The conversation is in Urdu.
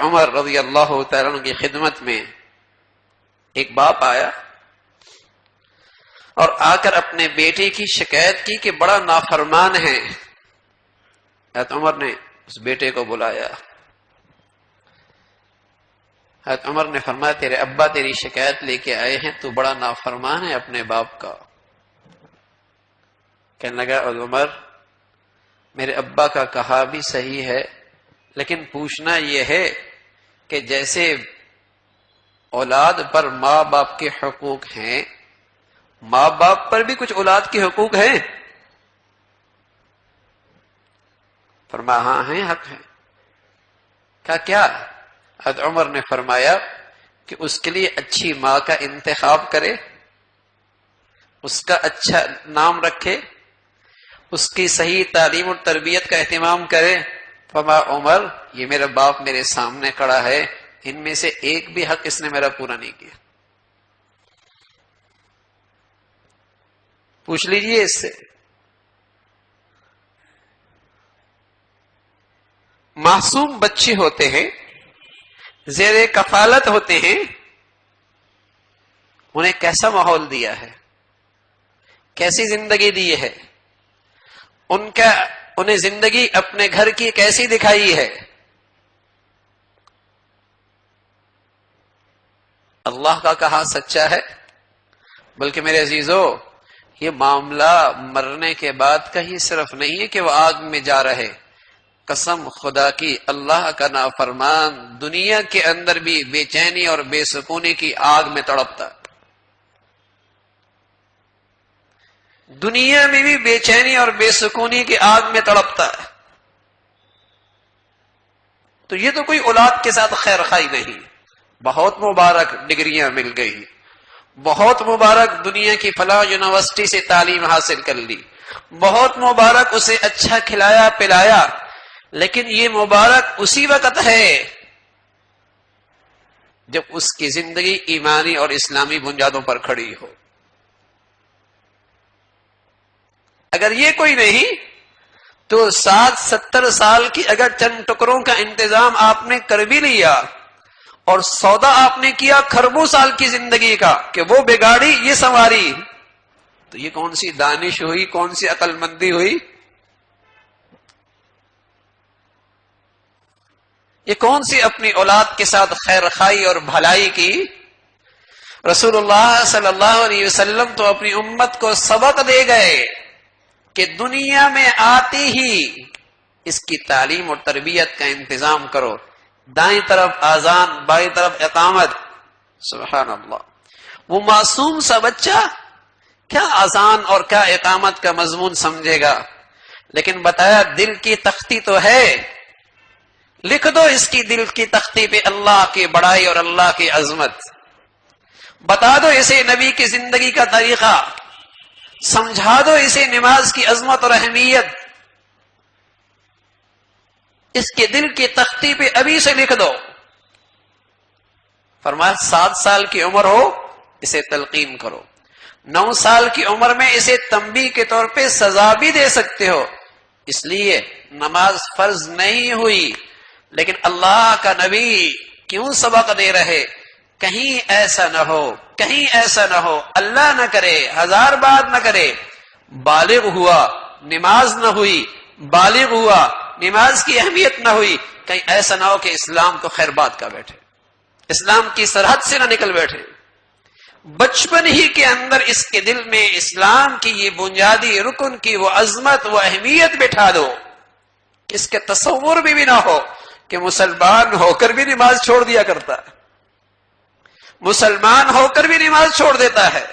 عمر رضی اللہ تعالیٰ عنہ کی خدمت میں ایک باپ آیا اور آ کر اپنے بیٹے کی شکایت کی کہ بڑا نافرمان ہے. حضرت عمر نے اس بیٹے کو بلایا. حضرت عمر نے فرمایا تیرے ابا تیری شکایت لے کے آئے ہیں، تو بڑا نافرمان ہے اپنے باپ کا. کہنے لگا عمر میرے ابا کا کہا بھی صحیح ہے، لیکن پوچھنا یہ ہے کہ جیسے اولاد پر ماں باپ کے حقوق ہیں، ماں باپ پر بھی کچھ اولاد کے حقوق ہیں؟ فرمایا ہاں ہیں، حق ہے. کہا کیا؟ حضرت عمر نے فرمایا کہ اس کے لیے اچھی ماں کا انتخاب کرے، اس کا اچھا نام رکھے، اس کی صحیح تعلیم اور تربیت کا اہتمام کرے. فرمایا عمر یہ میرا باپ میرے سامنے کھڑا ہے، ان میں سے ایک بھی حق اس نے میرا پورا نہیں کیا. پوچھ لیجئے اس سے. معصوم بچے ہوتے ہیں، زیر کفالت ہوتے ہیں، انہیں کیسا ماحول دیا ہے، کیسی زندگی دی ہے، انہیں زندگی اپنے گھر کی کیسی دکھائی ہے. اللہ کا کہا سچا ہے. بلکہ میرے عزیزو یہ معاملہ مرنے کے بعد کا ہی صرف نہیں ہے کہ وہ آگ میں جا رہے. قسم خدا کی اللہ کا نافرمان دنیا کے اندر بھی بے چینی اور بے سکونی کی آگ میں تڑپتا، دنیا میں بھی بے چینی اور بے سکونی کی آگ میں تڑپتا ہے. تو یہ تو کوئی اولاد کے ساتھ خیر خائی نہیں. بہت مبارک ڈگریاں مل گئی، بہت مبارک دنیا کی فلاں یونیورسٹی سے تعلیم حاصل کر لی، بہت مبارک اسے اچھا کھلایا پلایا، لیکن یہ مبارک اسی وقت ہے جب اس کی زندگی ایمانی اور اسلامی بنیادوں پر کھڑی ہو. اگر یہ کوئی نہیں تو 60-70 سال کی اگر چند ٹکروں کا انتظام آپ نے کر بھی لیا اور سودا آپ نے کیا کھربوں سال کی زندگی کا کہ وہ بگاڑی یہ سنواری، تو یہ کون سی دانش ہوئی، کون سی عقل مندی ہوئی؟ یہ کون سی اپنی اولاد کے ساتھ خیر خائی اور بھلائی کی؟ رسول اللہ صلی اللہ علیہ وسلم تو اپنی امت کو سبق دے گئے کہ دنیا میں آتی ہی اس کی تعلیم اور تربیت کا انتظام کرو. دائیں طرف اذان، بائیں طرف اقامت. سبحان اللہ. وہ معصوم سا بچہ کیا اذان اور کیا اقامت کا مضمون سمجھے گا؟ لیکن بتایا دل کی تختی تو ہے، لکھ دو اس کی دل کی تختی پہ اللہ کی بڑائی اور اللہ کی عظمت. بتا دو اسے نبی کی زندگی کا طریقہ، سمجھا دو اسے نماز کی عظمت اور اہمیت. اس کے دل کی تختی پہ ابھی سے لکھ دو. فرمایا 7 سال کی عمر ہو اسے تلقین کرو، 9 سال کی عمر میں اسے تنبیہ کے طور پہ سزا بھی دے سکتے ہو. اس لیے نماز فرض نہیں ہوئی، لیکن اللہ کا نبی کیوں سبق دے رہے؟ کہیں ایسا نہ ہو، کہیں ایسا نہ ہو، اللہ نہ کرے، 1000 بار نہ کرے، بالغ ہوا نماز نہ ہوئی، بالغ ہوا نماز کی اہمیت نہ ہوئی، کہیں ایسا نہ ہو کہ اسلام کو خیر بات کا بیٹھے، اسلام کی سرحد سے نہ نکل بیٹھے. بچپن ہی کے اندر اس کے دل میں اسلام کی یہ بنیادی رکن کی وہ عظمت، وہ اہمیت بٹھا دو، اس کے تصور بھی نہ ہو کہ مسلمان ہو کر بھی نماز چھوڑ دیا کرتا ہے، مسلمان ہو کر بھی نماز چھوڑ دیتا ہے.